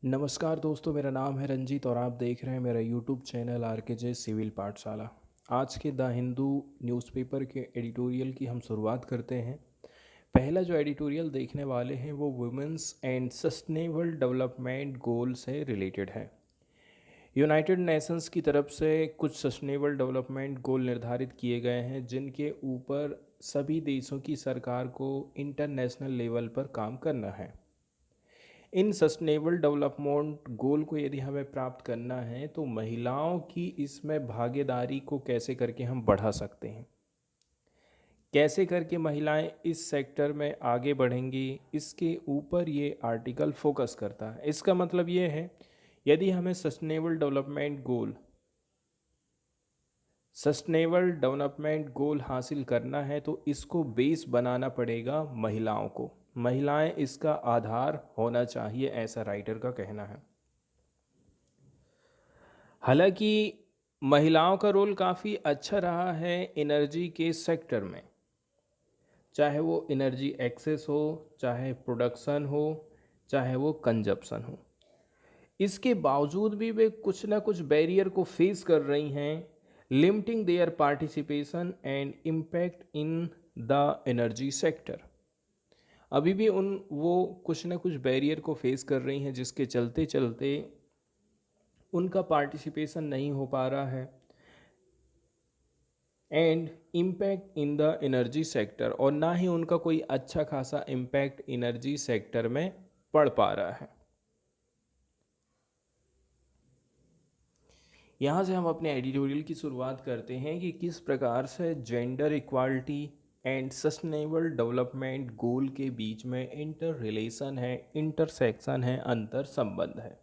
नमस्कार दोस्तों, मेरा नाम है रंजीत और आप देख रहे हैं मेरा यूट्यूब चैनल आरकेजे सिविल पाठशाला। आज के द हिंदू न्यूज़पेपर के एडिटोरियल की हम शुरुआत करते हैं। पहला जो एडिटोरियल देखने वाले हैं वो women's and sustainable development goal से रिलेटेड है। यूनाइटेड नेशंस की तरफ से कुछ सस्टेनेबल डेवलपमेंट गोल निर्धारित किए गए हैं जिनके ऊपर सभी देशों की सरकार को इंटरनेशनल लेवल पर काम करना है। इन सस्टेनेबल डेवलपमेंट गोल को यदि हमें प्राप्त करना है तो महिलाओं की इसमें भागीदारी को कैसे करके हम बढ़ा सकते हैं, कैसे करके महिलाएं इस सेक्टर में आगे बढ़ेंगी, इसके ऊपर ये आर्टिकल फोकस करता है। इसका मतलब ये है, यदि हमें सस्टेनेबल डेवलपमेंट गोल हासिल करना है तो इसको बेस बनाना पड़ेगा महिलाओं को। महिलाएं इसका आधार होना चाहिए, ऐसा राइटर का कहना है। हालांकि महिलाओं का रोल काफ़ी अच्छा रहा है एनर्जी के सेक्टर में, चाहे वो एनर्जी एक्सेस हो, चाहे प्रोडक्शन हो, चाहे वो कंजप्शन हो। इसके बावजूद भी वे कुछ ना कुछ बैरियर को फेस कर रही हैं, limiting their participation and impact in the energy sector. अभी भी वो कुछ ना कुछ बैरियर को फेस कर रही हैं जिसके चलते चलते उनका पार्टिसिपेशन नहीं हो पा रहा है and impact in the energy sector, और ना ही उनका कोई अच्छा खासा इम्पैक्ट एनर्जी सेक्टर में पड़ पा रहा है। यहाँ से हम अपने एडिटोरियल की शुरुआत करते हैं कि किस प्रकार से gender equality and sustainable development goal के बीच में इंटर रिलेशन है, इंटरसेक्शन है, अंतर संबंध है।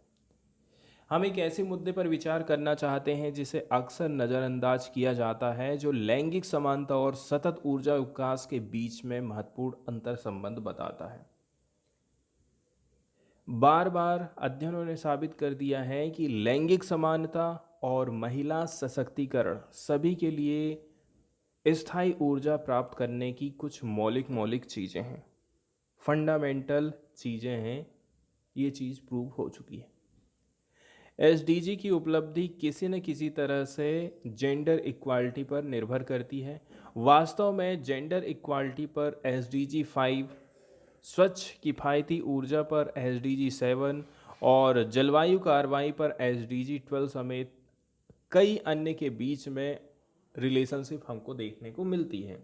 हम एक ऐसे मुद्दे पर विचार करना चाहते हैं जिसे अक्सर नज़रअंदाज किया जाता है, जो लैंगिक समानता और सतत ऊर्जा विकास के बीच में महत्वपूर्ण अंतर संबंध बताता है। बार बार अध्ययनों ने साबित कर दिया है कि लैंगिक समानता और महिला सशक्तिकरण सभी के लिए स्थायी ऊर्जा प्राप्त करने की कुछ मौलिक चीज़ें हैं, फंडामेंटल चीज़ें हैं। ये चीज़ प्रूव हो चुकी है। एसडीजी की उपलब्धि किसी न किसी तरह से जेंडर इक्वालिटी पर निर्भर करती है। वास्तव में जेंडर इक्वालिटी पर एसडीजी 5, स्वच्छ किफ़ायती ऊर्जा पर एसडीजी 7 और जलवायु कार्रवाई पर एसडीजी 12 समेत कई अन्य के बीच में रिलेशनशिप हमको देखने को मिलती है।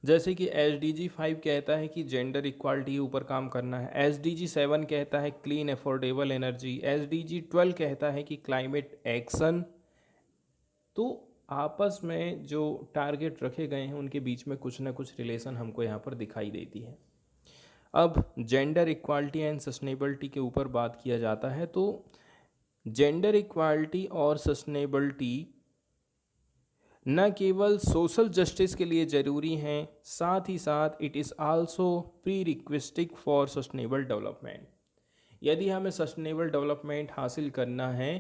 जैसे कि एस डी जी 5 कहता है कि जेंडर इक्वालिटी ऊपर काम करना है, एस डी जी 7 कहता है clean affordable energy, S D G 12 कहता है कि क्लाइमेट एक्शन। तो आपस में जो टारगेट रखे गए हैं उनके बीच में कुछ ना कुछ रिलेशन हमको यहाँ पर दिखाई देती है। अब जेंडर इक्वालिटी एंड सस्टेनेबिलिटी के ऊपर बात किया जाता है तो जेंडर इक्वालिटी और सस्टेनेबिलिटी न केवल सोशल जस्टिस के लिए ज़रूरी हैं, साथ ही साथ it is also prerequisite for sustainable development. यदि हमें सस्टेनेबल डेवलपमेंट हासिल करना है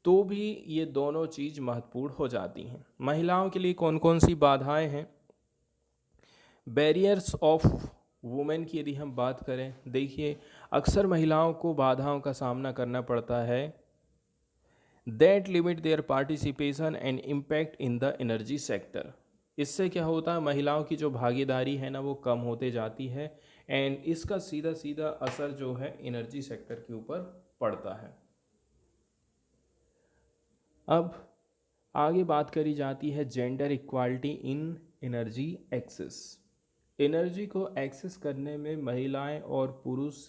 तो भी ये दोनों चीज़ महत्वपूर्ण हो जाती हैं। महिलाओं के लिए कौन कौन सी बाधाएं हैं? बैरियर्स ऑफ वुमेन की यदि हम बात करें, देखिए अक्सर महिलाओं को बाधाओं का सामना करना पड़ता है that limit their participation and impact in the energy sector. इससे क्या होता है, महिलाओं की जो भागीदारी है ना वो कम होते जाती है एंड इसका सीधा सीधा असर जो है एनर्जी सेक्टर के ऊपर पड़ता है। अब आगे बात करी जाती है gender equality in energy access. Energy को एक्सेस करने में महिलाएं और पुरुष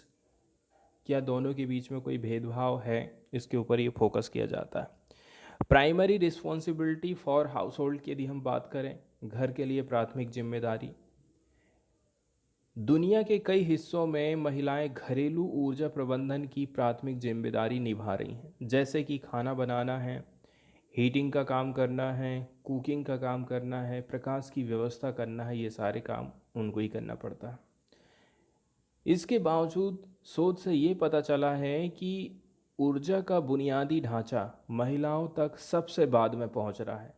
क्या दोनों के बीच में कोई भेदभाव है, इसके ऊपर ये फोकस किया जाता है। Primary responsibility for house hold की यदि हम बात करें, घर के लिए प्राथमिक जिम्मेदारी। दुनिया के कई हिस्सों में महिलाएं घरेलू ऊर्जा प्रबंधन की प्राथमिक जिम्मेदारी निभा रही हैं, जैसे कि खाना बनाना है, हीटिंग का काम करना है, कुकिंग का काम करना है, प्रकाश की व्यवस्था करना है। ये सारे काम उनको ही करना पड़ता है। इसके बावजूद शोध से ये पता चला है कि ऊर्जा का बुनियादी ढांचा महिलाओं तक सबसे बाद में पहुंच रहा है।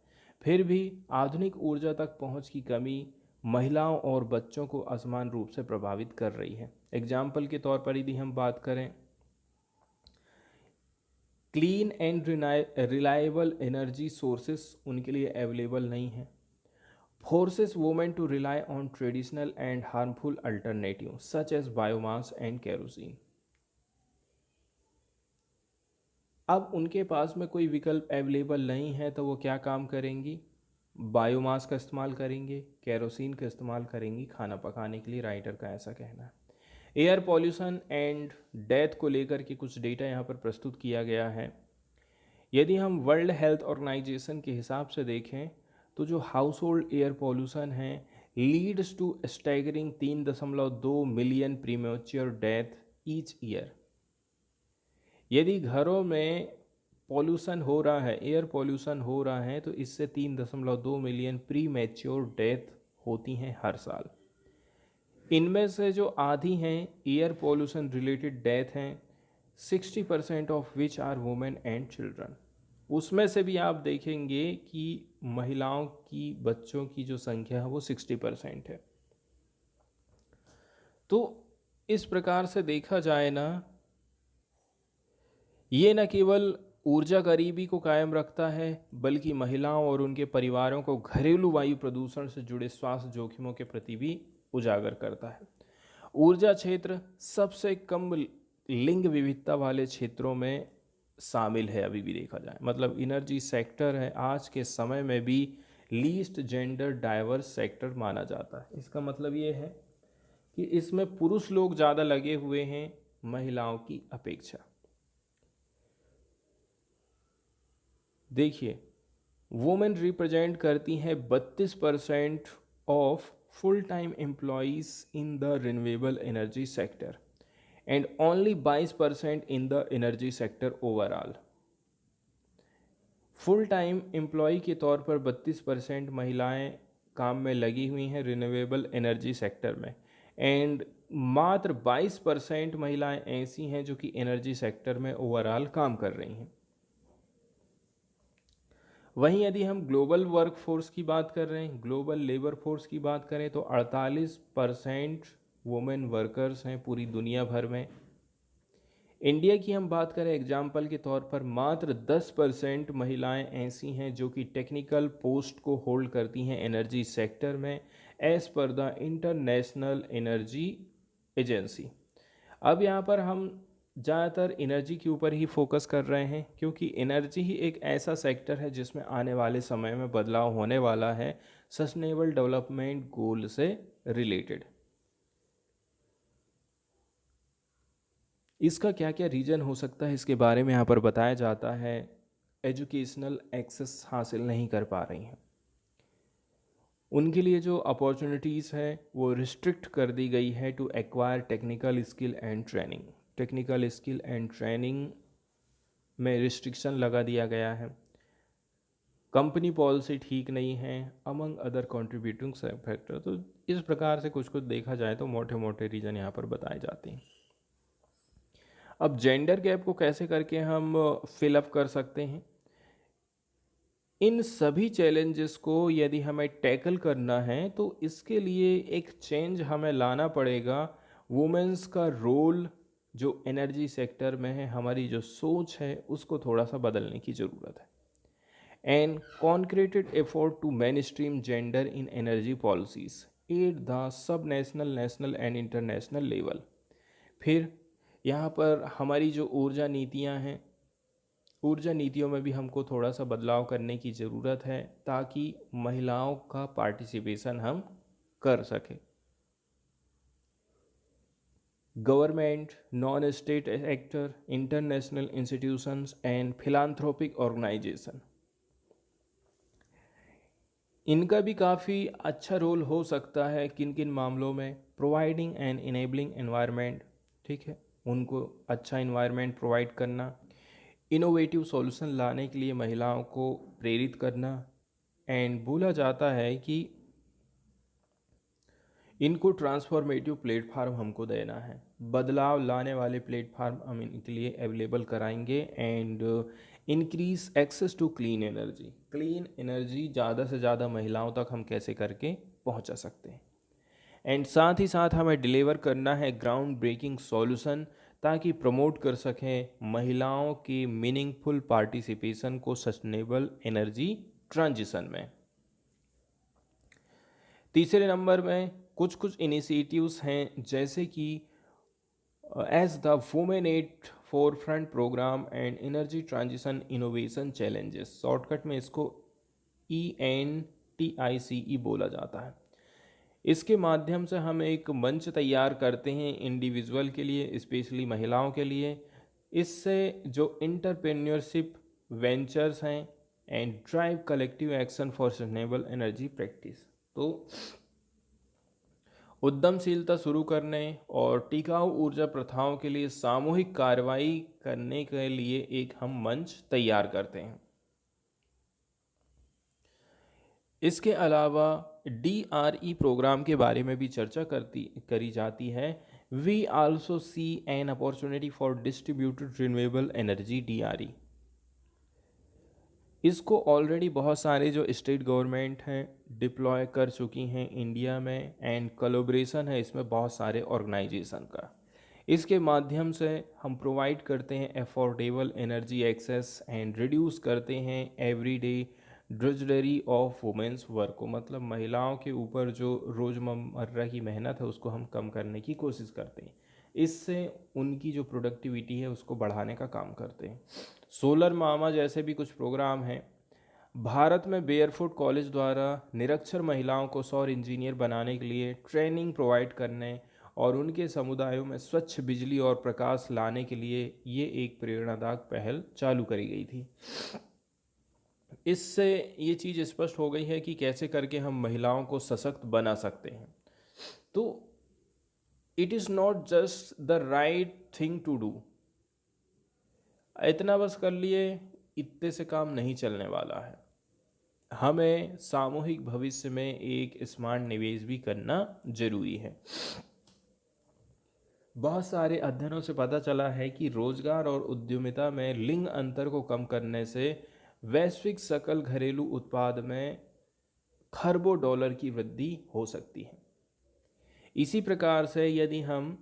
फिर भी आधुनिक ऊर्जा तक पहुंच की कमी महिलाओं और बच्चों को असमान रूप से प्रभावित कर रही है। एग्जाम्पल के तौर पर यदि हम बात करें clean and reliable energy sources उनके लिए अवेलेबल नहीं है। Forces women to rely on traditional and harmful alternative such as biomass and kerosene. अब उनके पास में कोई विकल्प अवेलेबल नहीं है तो वो क्या काम करेंगी? बायोमास का इस्तेमाल करेंगे, केरोसिन का इस्तेमाल करेंगी खाना पकाने के लिए, राइटर का ऐसा कहना है। एयर पॉल्यूशन एंड डेथ को लेकर के कुछ डेटा यहाँ पर प्रस्तुत किया गया है। यदि हम वर्ल्ड हेल्थ ऑर्गेनाइजेशन के हिसाब से देखें तो जो हाउस होल्ड एयर पॉल्यूशन है leads to staggering 3.2 million premature death each year. यदि घरों में पॉल्यूशन हो रहा है, एयर पॉल्यूशन हो रहा है, तो इससे 3.2 मिलियन प्री मैच्योर डेथ होती हैं हर साल। इनमें से जो आधी हैं एयर पॉल्यूशन रिलेटेड डेथ हैं, 60% of which are women and children. उसमें से भी आप देखेंगे कि महिलाओं की, बच्चों की जो संख्या है वो 60% है। तो इस प्रकार से देखा जाए ना, ये न केवल ऊर्जा गरीबी को कायम रखता है बल्कि महिलाओं और उनके परिवारों को घरेलू वायु प्रदूषण से जुड़े स्वास्थ्य जोखिमों के प्रति भी उजागर करता है। ऊर्जा क्षेत्र सबसे कम लिंग विविधता वाले क्षेत्रों में शामिल है अभी भी देखा जाए, मतलब एनर्जी सेक्टर है आज के समय में भी लीस्ट जेंडर डाइवर्स सेक्टर माना जाता है। इसका मतलब ये है कि इसमें पुरुष लोग ज़्यादा लगे हुए हैं महिलाओं की अपेक्षा। देखिए, वुमेन रिप्रेजेंट करती हैं 32% of full time employees in the renewable energy sector and only 22% in the energy sector overall. Full time employee के तौर पर 32% महिलाएं काम में लगी हुई हैं रिन्यूएबल एनर्जी सेक्टर में, एंड मात्र 22% महिलाएं ऐसी हैं जो कि एनर्जी सेक्टर में ओवरऑल काम कर रही हैं। वहीं यदि हम ग्लोबल वर्क फोर्स की बात कर रहे हैं, ग्लोबल लेबर फोर्स की बात करें तो 48% वुमेन वर्कर्स हैं पूरी दुनिया भर में। इंडिया की हम बात करें एग्जाम्पल के तौर पर, मात्र 10% महिलाएं ऐसी हैं जो कि टेक्निकल पोस्ट को होल्ड करती हैं एनर्जी सेक्टर में as per the International Energy Agency. अब यहाँ पर हम ज़्यादातर एनर्जी के ऊपर ही फोकस कर रहे हैं क्योंकि एनर्जी ही एक ऐसा सेक्टर है जिसमें आने वाले समय में बदलाव होने वाला है सस्टेनेबल डेवलपमेंट गोल से रिलेटेड। इसका क्या क्या रीज़न हो सकता है इसके बारे में यहाँ पर बताया जाता है। एजुकेशनल एक्सेस हासिल नहीं कर पा रही हैं, उनके लिए जो अपॉर्चुनिटीज़ है वो रिस्ट्रिक्ट कर दी गई है to acquire technical skill and training. Technical skill and training में रिस्ट्रिक्शन लगा दिया गया है। कंपनी पॉलिसी ठीक नहीं है, अमंग अदर कंट्रीब्यूटिंग फैक्टर। तो इस प्रकार से कुछ कुछ देखा जाए तो मोटे मोटे रीज़न यहाँ पर बताए जाते हैं। अब जेंडर गैप को कैसे करके हम फिलअप कर सकते हैं? इन सभी चैलेंजेस को यदि हमें टैकल करना है तो इसके लिए एक चेंज हमें लाना पड़ेगा। वुमेन्स का रोल जो एनर्जी सेक्टर में है, हमारी जो सोच है उसको थोड़ा सा बदलने की ज़रूरत है। And concerted effort to mainstream gender in energy policies at the sub national, national and international level. फिर यहाँ पर हमारी जो ऊर्जा नीतियाँ हैं, ऊर्जा नीतियों में भी हमको थोड़ा सा बदलाव करने की ज़रूरत है ताकि महिलाओं का पार्टिसिपेशन हम कर सकें। Government, non state actor, international institutions and philanthropic organization, इनका भी काफ़ी अच्छा रोल हो सकता है। किन किन मामलों में? प्रोवाइडिंग एंड इनेबलिंग एनवायरनमेंट, ठीक है, उनको अच्छा इन्वायरमेंट प्रोवाइड करना, इनोवेटिव सॉल्यूशन लाने के लिए महिलाओं को प्रेरित करना। एंड बोला जाता है कि इनको ट्रांसफॉर्मेटिव प्लेटफार्म हमको देना है, बदलाव लाने वाले प्लेटफार्म हम इनके लिए अवेलेबल कराएंगे। And increase access to clean energy, clean energy ज़्यादा से ज़्यादा महिलाओं तक हम कैसे करके पहुंचा सकते हैं। एंड साथ ही साथ हमें डिलीवर करना है ग्राउंड ब्रेकिंग सॉल्यूशन ताकि प्रमोट कर सकें महिलाओं की मीनिंगफुल पार्टिसिपेशन को सस्टेनेबल एनर्जी ट्रांजिशन में। तीसरे नंबर में कुछ कुछ इनिशिएटिव्स हैं, जैसे कि as the women at forefront programme and energy transition innovation challenges, shortcut में इसको ENTICE बोला जाता है। इसके माध्यम से हम एक मंच तैयार करते हैं इंडिविजुअल के लिए, स्पेशली महिलाओं के लिए। इससे जो इंटरप्रेन्योरशिप वेंचर्स हैं and drive collective action for sustainable energy practice, तो उद्यमशीलता शुरू करने और टिकाऊ ऊर्जा प्रथाओं के लिए सामूहिक कार्रवाई करने के लिए एक हम मंच तैयार करते हैं। इसके अलावा DRE प्रोग्राम के बारे में भी चर्चा करी जाती है। We also see an opportunity for distributed renewable energy, DRE। इसको ऑलरेडी बहुत सारे जो स्टेट गवर्नमेंट हैं डिप्लॉय कर चुकी हैं इंडिया में, एंड कोलैबोरेशन है इसमें बहुत सारे ऑर्गेनाइजेशन का। इसके माध्यम से हम प्रोवाइड करते हैं affordable energy access and reduce करते हैं everyday drudgery of women's work को, मतलब महिलाओं के ऊपर जो रोज़मर्रा की मेहनत है उसको हम कम करने की कोशिश करते हैं। इससे उनकी जो प्रोडक्टिविटी है उसको बढ़ाने का काम करते हैं। सोलर मामा जैसे भी कुछ प्रोग्राम हैं। भारत में बेयरफुट कॉलेज द्वारा निरक्षर महिलाओं को सौर इंजीनियर बनाने के लिए ट्रेनिंग प्रोवाइड करने और उनके समुदायों में स्वच्छ बिजली और प्रकाश लाने के लिए ये एक प्रेरणादायक पहल चालू करी गई थी। इससे ये चीज़ स्पष्ट हो गई है कि कैसे करके हम महिलाओं को सशक्त बना सकते हैं। तो it is not just the right thing to do, इतना बस कर लिए इतने से काम नहीं चलने वाला है। हमें सामूहिक भविष्य में एक स्मार्ट निवेश भी करना जरूरी है। बहुत सारे अध्ययनों से पता चला है कि रोजगार और उद्यमिता में लिंग अंतर को कम करने से वैश्विक सकल घरेलू उत्पाद में खरबों डॉलर की वृद्धि हो सकती है। इसी प्रकार से यदि हम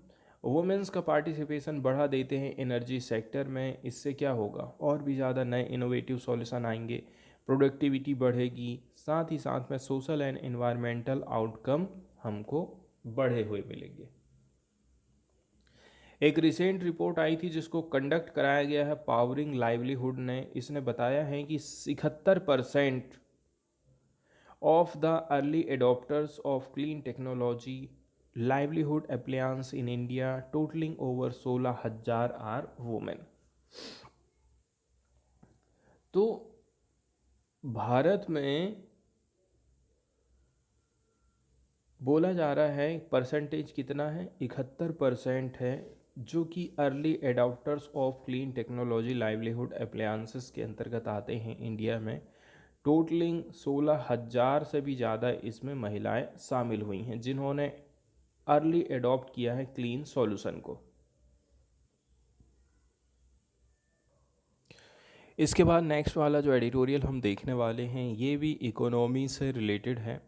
वुमेन्स का पार्टिसिपेशन बढ़ा देते हैं एनर्जी सेक्टर में, इससे क्या होगा, और भी ज़्यादा नए इनोवेटिव सॉल्यूशन आएंगे, प्रोडक्टिविटी बढ़ेगी, साथ ही साथ में सोशल एंड एनवायरमेंटल आउटकम हमको बढ़े हुए मिलेंगे। एक रिसेंट रिपोर्ट आई थी जिसको कंडक्ट कराया गया है पावरिंग लाइवलीहुड ने। इसने बताया है कि 76% of the early adopters of clean technology livelihood appliance in India totalling over 16,000 are women. तो भारत में बोला जा रहा है परसेंटेज कितना है, 71% है, जो कि early adopters of clean technology livelihood appliances के अंतर्गत आते हैं इंडिया में। टोटलिंग 16,000 से भी ज़्यादा इसमें महिलाएं शामिल हुई हैं जिन्होंने अर्ली एडॉप्ट किया है क्लीन सॉल्यूशन को। इसके बाद नेक्स्ट वाला जो एडिटोरियल हम देखने वाले हैं ये भी इकोनॉमी से रिलेटेड है।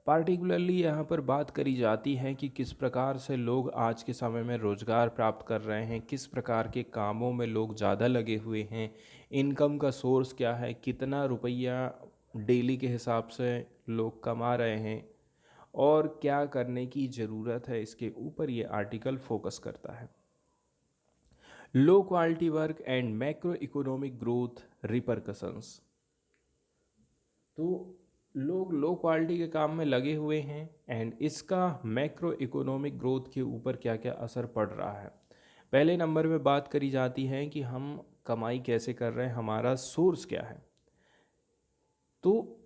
पार्टिकुलरली यहाँ पर बात करी जाती है कि किस प्रकार से लोग आज के समय में रोज़गार प्राप्त कर रहे हैं, किस प्रकार के कामों में लोग ज़्यादा लगे हुए हैं, इनकम का सोर्स क्या है, कितना रुपया डेली के हिसाब से लोग कमा रहे हैं और क्या करने की ज़रूरत है, इसके ऊपर ये आर्टिकल फोकस करता है। Low quality work and macro economic growth repercussions. तो लोग लो क्वालिटी के काम में लगे हुए हैं एंड इसका मैक्रो इकोनॉमिक ग्रोथ के ऊपर क्या क्या असर पड़ रहा है। पहले नंबर में बात करी जाती है कि हम कमाई कैसे कर रहे हैं, हमारा सोर्स क्या है। तो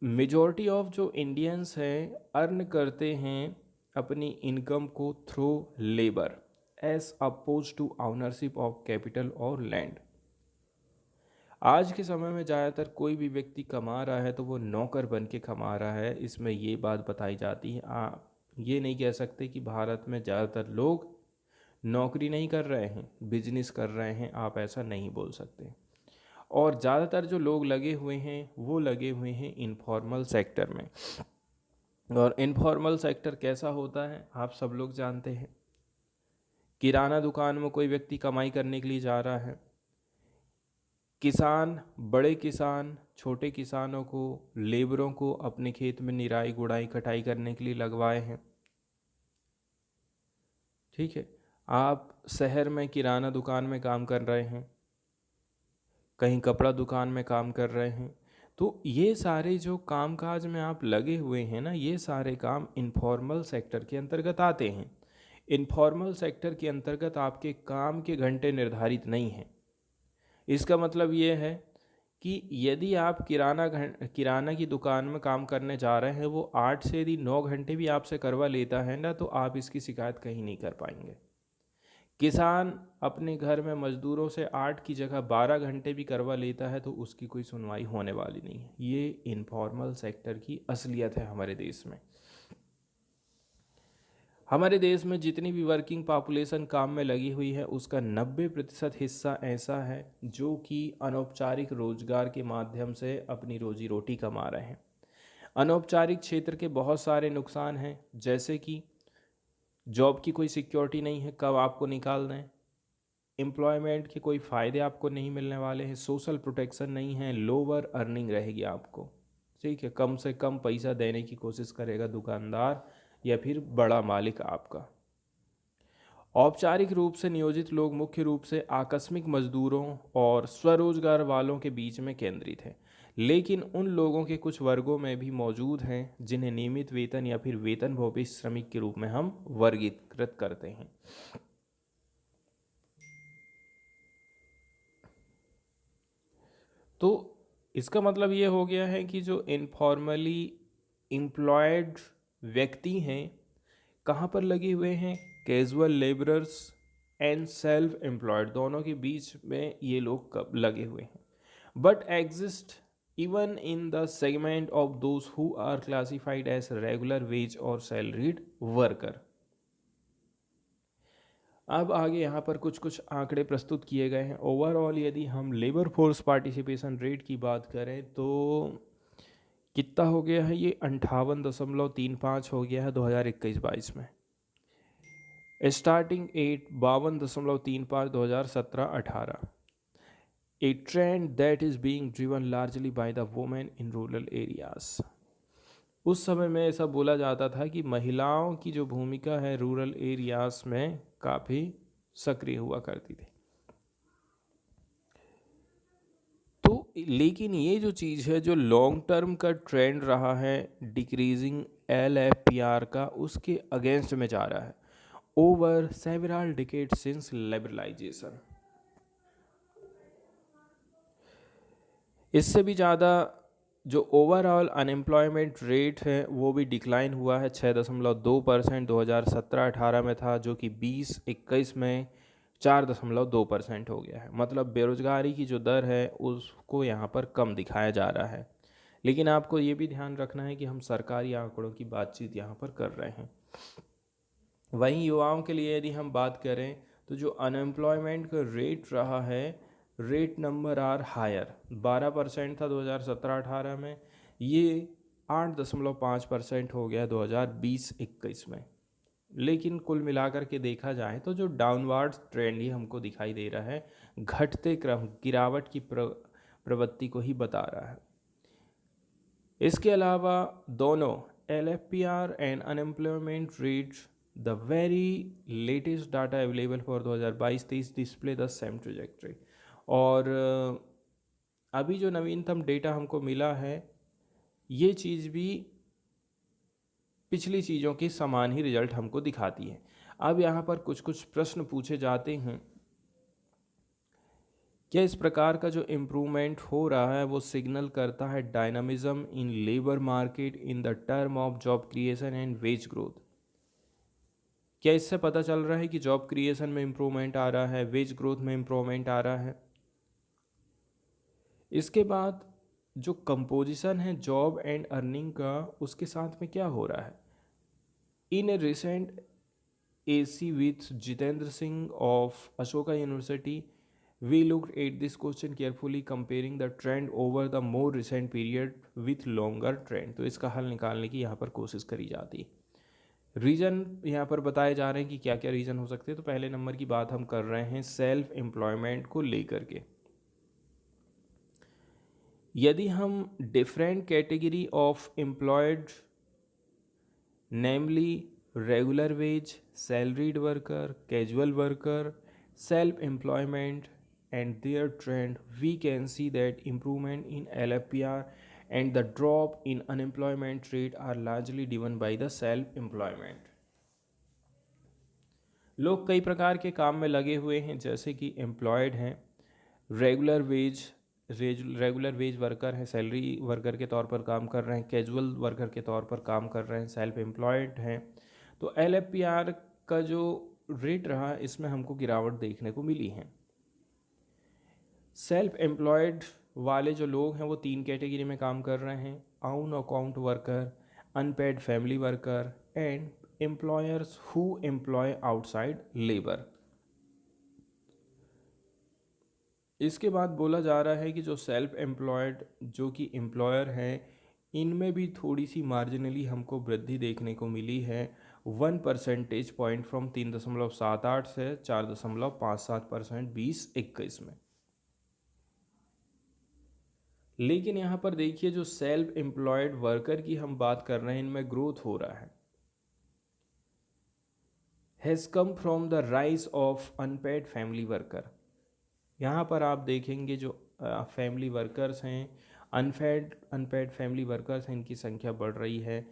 मेजॉरिटी ऑफ जो इंडियंस हैं अर्न करते हैं अपनी इनकम को through labour as oppose to ownership of capital और लैंड। आज के समय में ज़्यादातर कोई भी व्यक्ति कमा रहा है तो वो नौकर बन के कमा रहा है। इसमें ये बात बताई जाती है, आप ये नहीं कह सकते कि भारत में ज़्यादातर लोग नौकरी नहीं कर रहे हैं, बिजनेस कर रहे हैं, आप ऐसा नहीं बोल सकते। और ज़्यादातर जो लोग लगे हुए हैं वो लगे हुए हैं इनफॉर्मल सेक्टर में। और इनफॉर्मल सेक्टर कैसा होता है आप सब लोग जानते हैं किराना दुकान में कोई व्यक्ति कमाई करने के लिए जा रहा है। किसान, बड़े किसान छोटे किसानों को, लेबरों को अपने खेत में निराई गुड़ाई कटाई करने के लिए लगवाए हैं। ठीक है। आप शहर में किराना दुकान में काम कर रहे हैं, कहीं कपड़ा दुकान में काम कर रहे हैं, तो ये सारे जो कामकाज में आप लगे हुए हैं ना, ये सारे काम इनफॉर्मल सेक्टर के अंतर्गत आते हैं। इनफॉर्मल सेक्टर के अंतर्गत आपके काम के घंटे निर्धारित नहीं हैं। इसका मतलब ये है कि यदि आप किराना की दुकान में काम करने जा रहे हैं, वो 8 से यदि 9 घंटे भी आपसे करवा लेता है ना, तो आप इसकी शिकायत कहीं नहीं कर पाएंगे। किसान अपने घर में मजदूरों से 8 की जगह 12 घंटे भी करवा लेता है, तो उसकी कोई सुनवाई होने वाली नहीं है। ये इनफॉर्मल सेक्टर की असलियत है हमारे देश में। हमारे देश में जितनी भी वर्किंग पॉपुलेशन काम में लगी हुई है, उसका 90% हिस्सा ऐसा है जो कि अनौपचारिक रोजगार के माध्यम से अपनी रोजी रोटी कमा रहे हैं। अनौपचारिक क्षेत्र के बहुत सारे नुकसान हैं, जैसे कि जॉब की कोई सिक्योरिटी नहीं है, कब आपको निकाल दें। एम्प्लॉयमेंट के कोई फ़ायदे आपको नहीं मिलने वाले हैं। सोशल प्रोटेक्शन नहीं है। लोअर अर्निंग रहेगी आपको। ठीक है, कम से कम पैसा देने की कोशिश करेगा दुकानदार या फिर बड़ा मालिक आपका। औपचारिक रूप से नियोजित लोग मुख्य रूप से आकस्मिक मजदूरों और स्वरोजगार वालों के बीच में केंद्रित हैं, लेकिन उन लोगों के कुछ वर्गों में भी मौजूद हैं जिन्हें नियमित वेतन या फिर वेतनभोगी श्रमिक के रूप में हम वर्गीकृत करते हैं। तो इसका मतलब ये हो गया है कि जो इनफॉर्मली एम्प्लॉयड व्यक्ति हैं, कहाँ पर लगे हुए हैं? Casual labourers and self employed, दोनों के बीच में ये लोग कब लगे हुए हैं। But exist even in the segment of those who are classified as regular wage और सैलरीड वर्कर। अब आगे यहाँ पर कुछ कुछ आंकड़े प्रस्तुत किए गए हैं। ओवरऑल यदि हम लेबर फोर्स पार्टिसिपेशन रेट की बात करें तो कितना हो गया है? ये 58.35 हो गया है 2021-22 में। Starting at 52.35 2017-18। A trend that is being driven largely by the women in rural areas. उस समय में ऐसा बोला जाता था कि महिलाओं की जो भूमिका है रूरल एरियाज में काफ़ी सक्रिय हुआ करती थी। तो लेकिन ये जो चीज़ है, जो लॉन्ग टर्म का ट्रेंड रहा है डिक्रीजिंग LFPR का, उसके अगेंस्ट में जा रहा है over several decade since liberalisation. इससे भी ज़्यादा जो ओवरऑल अनएम्प्लॉयमेंट रेट है वो भी डिक्लाइन हुआ है। 6.2% 2017-18 में था, जो कि 20-21 में 4.2% हो गया है। मतलब बेरोजगारी की जो दर है उसको यहाँ पर कम दिखाया जा रहा है। लेकिन आपको ये भी ध्यान रखना है कि हम सरकारी आंकड़ों की बातचीत यहाँ पर कर रहे हैं। वहीं युवाओं के लिए यदि हम बात करें तो जो अनएम्प्लॉयमेंट का रेट रहा है, रेट नंबर आर हायर। 12% था 2017-18 में, ये 8.5% हो गया 2020-21 में। लेकिन कुल मिलाकर के देखा जाए तो जो डाउनवर्ड ट्रेंड ही हमको दिखाई दे रहा है, घटते क्रम गिरावट की प्रवृत्ति को ही बता रहा है। इसके अलावा दोनों LFPR and unemployment rate, the very latest data available for 2022-23 display the same trajectory. और अभी जो नवीनतम डेटा हमको मिला है, ये चीज़ भी पिछली चीज़ों के समान ही रिजल्ट हमको दिखाती है। अब यहाँ पर कुछ कुछ प्रश्न पूछे जाते हैं। क्या इस प्रकार का जो इम्प्रूवमेंट हो रहा है वो सिग्नल करता है dynamism in labour market in the term of job creation and wage growth? क्या इससे पता चल रहा है कि जॉब क्रिएशन में इम्प्रूवमेंट आ रहा है, वेज ग्रोथ में इम्प्रूवमेंट आ रहा है? इसके बाद जो कंपोजिशन है जॉब एंड अर्निंग का, उसके साथ में क्या हो रहा है? In a recent AC with Jitendra Singh of Ashoka University, we looked at this question carefully, comparing the trend over the more recent period with longer trend. तो इसका हल निकालने की यहाँ पर कोशिश करी जाती है। रीज़न यहाँ पर बताए जा रहे हैं कि क्या क्या रीज़न हो सकते हैं। तो पहले नंबर की बात हम कर रहे हैं सेल्फ एम्प्लॉयमेंट को लेकर के। यदि हम different category of employed namely regular wage, salaried worker, casual worker, self-employment and their trend, we can see that improvement in LFPR and the drop in unemployment rate are largely driven by the self-employment. लोग कई प्रकार के काम में लगे हुए हैं, जैसे कि एम्प्लॉयड हैं, regular wage regular wage worker हैं, सैलरी वर्कर के तौर पर काम कर रहे हैं, कैजुअल वर्कर के तौर पर काम कर रहे हैं, सेल्फ एम्प्लॉयड हैं। तो LFPR का जो रेट रहा, इसमें हमको गिरावट देखने को मिली है। सेल्फ एम्प्लॉयड वाले जो लोग हैं वो 3 कैटेगरी में काम कर रहे हैं: own account worker, unpaid family worker and employers who employ outside labour. इसके बाद बोला जा रहा है कि जो सेल्फ एम्प्लॉयड जो कि एम्प्लॉयर हैं, इनमें भी थोड़ी सी मार्जिनली हमको वृद्धि देखने को मिली है, 1 परसेंटेज पॉइंट फ्रॉम 3.78 से 4.57% 2021 में। लेकिन यहाँ पर देखिए, जो सेल्फ एम्प्लॉयड वर्कर की हम बात कर रहे हैं, इनमें ग्रोथ हो रहा है, has come from the rise of unpaired family worker. यहाँ पर आप देखेंगे जो फैमिली वर्कर्स हैं, अनपेड फैमिली वर्कर्स हैं, इनकी संख्या बढ़ रही है।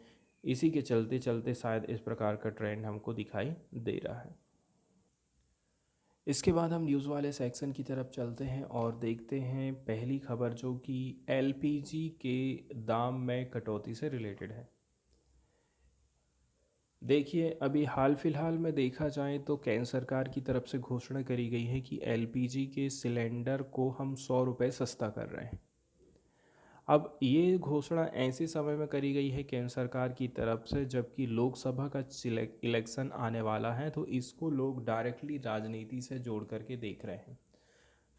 इसी के चलते चलते शायद इस प्रकार का ट्रेंड हमको दिखाई दे रहा है। इसके बाद हम न्यूज़ वाले सेक्शन की तरफ चलते हैं और देखते हैं पहली खबर, जो कि LPG के दाम में कटौती से रिलेटेड है। देखिए, अभी हाल फिलहाल में देखा जाए तो केंद्र सरकार की तरफ से घोषणा करी गई है कि LPG के सिलेंडर को हम 100 रुपये सस्ता कर रहे हैं। अब ये घोषणा ऐसे समय में करी गई है केंद्र सरकार की तरफ से जबकि लोकसभा का इलेक्शन आने वाला है, तो इसको लोग डायरेक्टली राजनीति से जोड़ करके देख रहे हैं।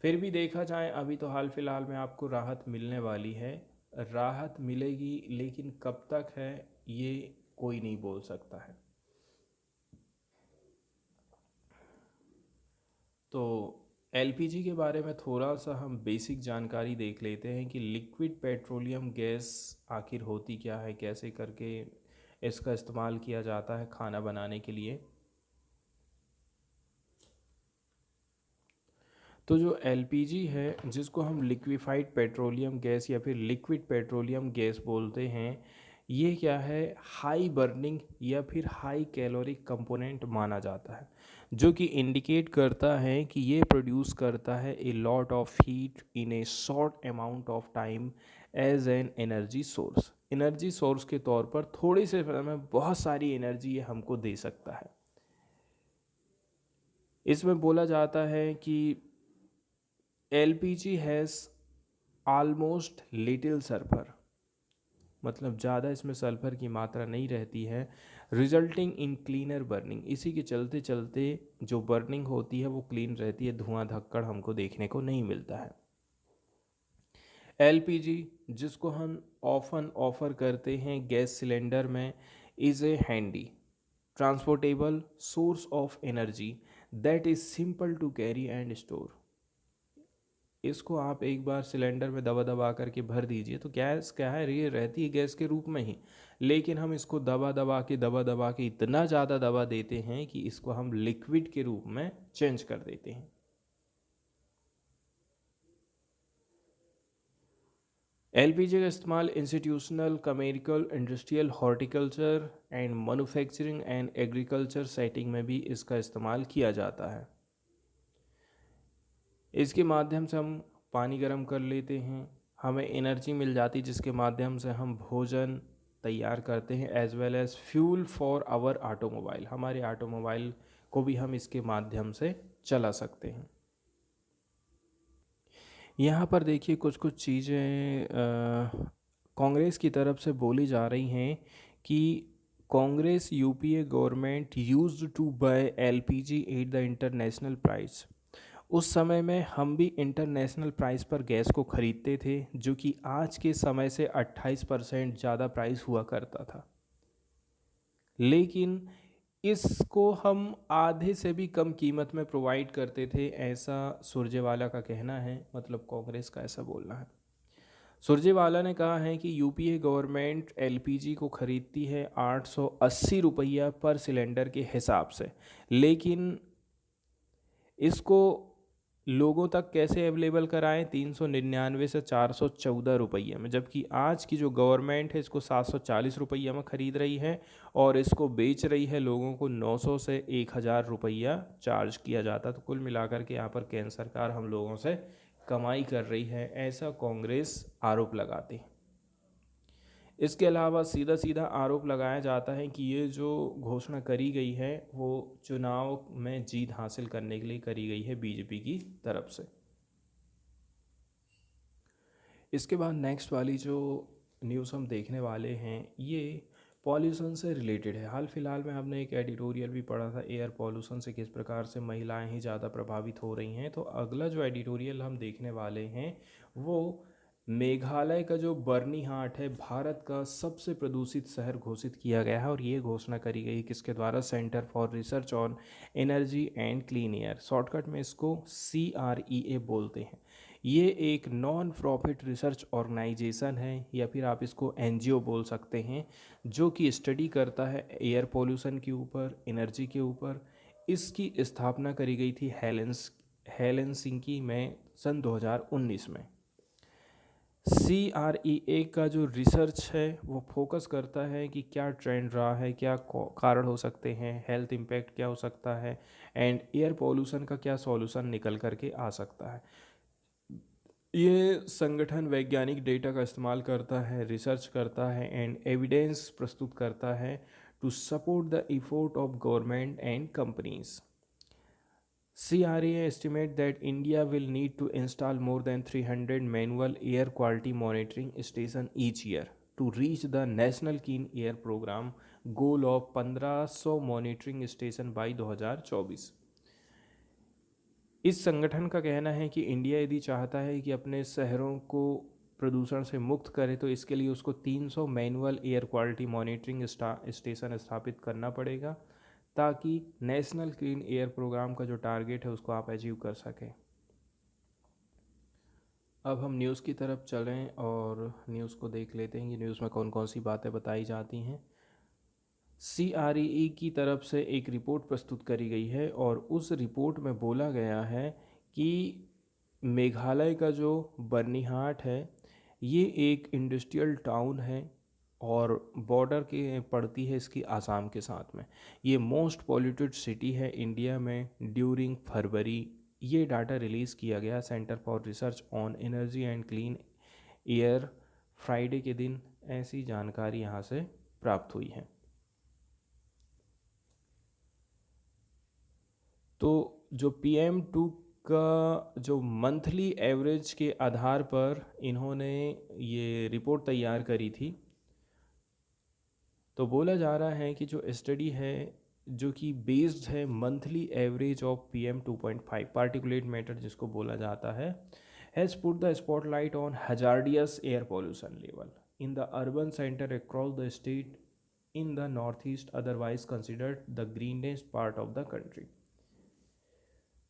फिर भी देखा जाए, अभी तो हाल फिलहाल में आपको राहत मिलने वाली है, राहत मिलेगी, लेकिन कब तक है ये कोई नहीं बोल सकता है। तो LPG के बारे में थोड़ा सा हम बेसिक जानकारी देख लेते हैं कि लिक्विड पेट्रोलियम गैस आखिर होती क्या है, कैसे करके इसका इस्तेमाल किया जाता है खाना बनाने के लिए। तो जो LPG है, जिसको हम लिक्विफाइड पेट्रोलियम गैस या फिर लिक्विड पेट्रोलियम गैस बोलते हैं, ये क्या है, हाई बर्निंग या फिर हाई कैलोरिक कंपोनेंट माना जाता है, जो कि इंडिकेट करता है कि ये प्रोड्यूस करता है a lot of heat in a short amount of time as an energy source के तौर पर थोड़े से समय में बहुत सारी एनर्जी ये हमको दे सकता है। इसमें बोला जाता है कि LPG has almost little sulphur, मतलब ज़्यादा इसमें सल्फर की मात्रा नहीं रहती है, रिजल्टिंग इन क्लीनर बर्निंग। इसी के चलते चलते जो बर्निंग होती है वो क्लीन रहती है, धुआं धक्कड़ हमको देखने को नहीं मिलता है। LPG, जिसको हम ऑफन ऑफर करते हैं गैस सिलेंडर में, is a handy transportable source of energy that is simple to carry and store. इसको आप एक बार सिलेंडर में दबा दबा करके भर दीजिए तो गैस क्या है, ये रहती है गैस के रूप में ही, लेकिन हम इसको दबा दबा के इतना ज़्यादा दबा देते हैं कि इसको हम लिक्विड के रूप में चेंज कर देते हैं। LPG का इस्तेमाल institutional, commercial, industrial, horticulture and manufacturing and agriculture setting में भी इसका इस्तेमाल किया जाता है। इसके माध्यम से हम पानी गर्म कर लेते हैं, हमें एनर्जी मिल जाती जिसके माध्यम से हम भोजन तैयार करते हैं, as well as fuel for our automobile. हमारे ऑटोमोबाइल को भी हम इसके माध्यम से चला सकते हैं। यहाँ पर देखिए कुछ कुछ चीज़ें कांग्रेस की तरफ से बोली जा रही हैं कि Congress UPA government used to buy LPG at the international price. उस समय में हम भी इंटरनेशनल प्राइस पर गैस को ख़रीदते थे, जो कि आज के समय से 28% ज़्यादा प्राइस हुआ करता था। लेकिन इसको हम आधे से भी कम कीमत में प्रोवाइड करते थे, ऐसा सुरजेवाला का कहना है, मतलब कांग्रेस का ऐसा बोलना है। सुरजेवाला ने कहा है कि यूपीए गवर्नमेंट एलपीजी को खरीदती है 880 रुपया पर सिलेंडर के हिसाब से, लेकिन इसको लोगों तक कैसे अवेलेबल कराएं, 399 से 414 रुपये में, जबकि आज की जो गवर्नमेंट है इसको 740 रुपये में ख़रीद रही है और इसको बेच रही है लोगों को 900 से 1000 रुपया चार्ज किया जाता। तो कुल मिलाकर के यहाँ पर केंद्र सरकार हम लोगों से कमाई कर रही है, ऐसा कांग्रेस आरोप लगाती है। इसके अलावा सीधा सीधा आरोप लगाया जाता है कि ये जो घोषणा करी गई है वो चुनाव में जीत हासिल करने के लिए करी गई है बीजेपी की तरफ से। इसके बाद नेक्स्ट वाली जो न्यूज़ हम देखने वाले हैं ये पॉल्यूशन से रिलेटेड है। हाल फिलहाल में हमने एक एडिटोरियल भी पढ़ा था, एयर पॉल्यूशन से किस प्रकार से महिलाएं ही ज़्यादा प्रभावित हो रही हैं। तो अगला जो एडिटोरियल हम देखने वाले हैं वो मेघालय का जो बर्नीहाट है भारत का सबसे प्रदूषित शहर घोषित किया गया है, और ये घोषणा करी गई किसके द्वारा, centre for research on energy and clean air, shortcut में इसको CREA बोलते हैं। ये एक नॉन प्रॉफिट रिसर्च ऑर्गेनाइजेशन है, या फिर आप इसको NGO बोल सकते हैं, जो कि स्टडी करता है एयर पोल्यूशन के ऊपर, एनर्जी के ऊपर। इसकी स्थापना करी गई थी हेलेंसिंकी में सन 2019 में। CREA का जो रिसर्च है वो फोकस करता है कि क्या ट्रेंड रहा है, क्या कारण हो सकते हैं, हेल्थ इम्पैक्ट क्या हो सकता है, एंड एयर पोल्यूशन का क्या सॉल्यूशन निकल करके आ सकता है। ये संगठन वैज्ञानिक डेटा का इस्तेमाल करता है, रिसर्च करता है एंड एविडेंस प्रस्तुत करता है to support the effort of government and companies. CREA estimate that India will need to install more than 300 manual air quality monitoring station each year to reach the National Clean Air Program goal of 1500 monitoring station by 2024। इस संगठन का कहना है कि India यदि चाहता है कि अपने शहरों को प्रदूषण से मुक्त करे तो इसके लिए उसको 300 manual air quality monitoring station स्थापित करना पड़ेगा, ताकि नेशनल क्लीन एयर प्रोग्राम का जो टारगेट है उसको आप अचीव कर सकें। अब हम न्यूज़ की तरफ चलें और न्यूज़ को देख लेते हैं कि न्यूज़ में कौन कौन सी बातें बताई जाती हैं। CREA की तरफ से एक रिपोर्ट प्रस्तुत करी गई है और उस रिपोर्ट में बोला गया है कि मेघालय का जो बर्नीहाट है ये एक इंडस्ट्रियल टाउन है और बॉर्डर के पड़ती है इसकी आसाम के साथ में। ये मोस्ट पॉल्यूटेड सिटी है इंडिया में ड्यूरिंग फरवरी। ये डाटा रिलीज़ किया गया centre for research on energy and clean air Friday के दिन, ऐसी जानकारी यहाँ से प्राप्त हुई है। तो जो PM2 का जो मंथली एवरेज के आधार पर इन्होंने ये रिपोर्ट तैयार करी थी, तो बोला जा रहा है कि जो स्टडी है जो कि बेस्ड है monthly average of PM2.5 particulate matter जिसको बोला जाता है, has put the spotlight on hazardous air pollution level in the urban centre across the state in the north east, otherwise considered the greenest part of the country.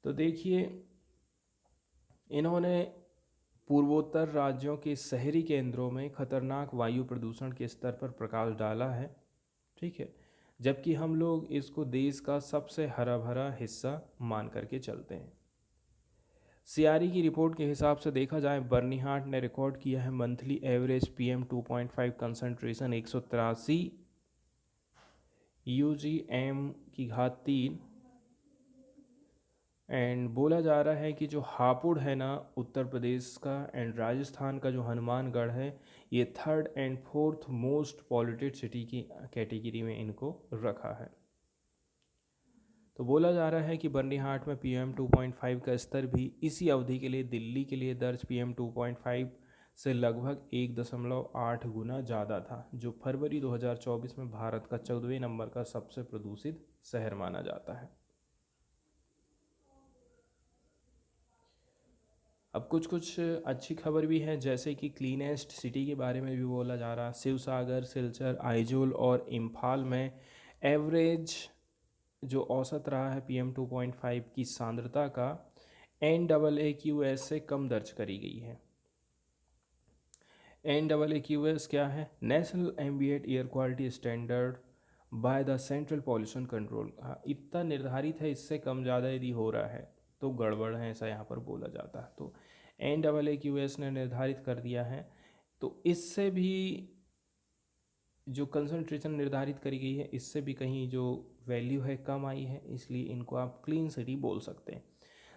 तो देखिए इन्होंने पूर्वोत्तर राज्यों के शहरी केंद्रों में खतरनाक वायु प्रदूषण के स्तर पर प्रकाश डाला है, ठीक है, जबकि हम लोग इसको देश का सबसे हरा भरा हिस्सा मान करके चलते हैं। CRE की रिपोर्ट के हिसाब से देखा जाए बर्नीहाट ने रिकॉर्ड किया है monthly average PM2.5 concentration 183 UGM की घात 3। एंड बोला जा रहा है कि जो हापुड़ है ना उत्तर प्रदेश का, एंड राजस्थान का जो हनुमानगढ़ है, ये 3rd and 4th most polluted city की कैटेगरी में इनको रखा है। तो बोला जा रहा है कि बर्नीहाट में PM2.5 का स्तर भी इसी अवधि के लिए दिल्ली के लिए दर्ज PM2.5 से लगभग 1.8 गुना ज़्यादा था, जो फरवरी 2024 में भारत का 14वें नंबर का सबसे प्रदूषित शहर माना जाता है। अब कुछ अच्छी खबर भी है, जैसे कि क्लीनेस्ट सिटी के बारे में भी बोला जा रहा है। शिवसागर, सिलचर, आइजोल और इम्फाल में एवरेज जो औसत रहा है PM2.5 की सांद्रता का NAAQS से कम दर्ज करी गई है। NAAQS क्या है? National ambient air quality standard by the central pollution control. हाँ, इतना निर्धारित है, इससे कम ज़्यादा यदि हो रहा है तो गड़बड़ है, ऐसा यहाँ पर बोला जाता है। तो NAAQS ने निर्धारित कर दिया है। तो इससे भी जो कंसंट्रेशन निर्धारित करी गई है, इससे भी कहीं जो वैल्यू है कम आई है, इसलिए इनको आप क्लीन सिटी बोल सकते हैं।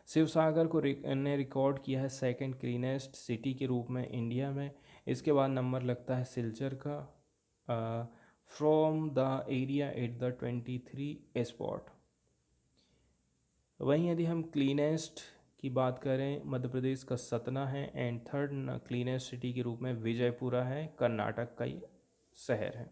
शिवसागर को ने रिकॉर्ड किया है सेकंड क्लीनेस्ट सिटी के रूप में इंडिया में। इसके बाद नंबर लगता है सिलचर का from the area at the 23 spot. वहीं यदि हम क्लीनेस्ट की बात करें, मध्य प्रदेश का सतना है, एंड थर्ड क्लीनेस्ट सिटी के रूप में विजयपुरा है, कर्नाटक का ही शहर है।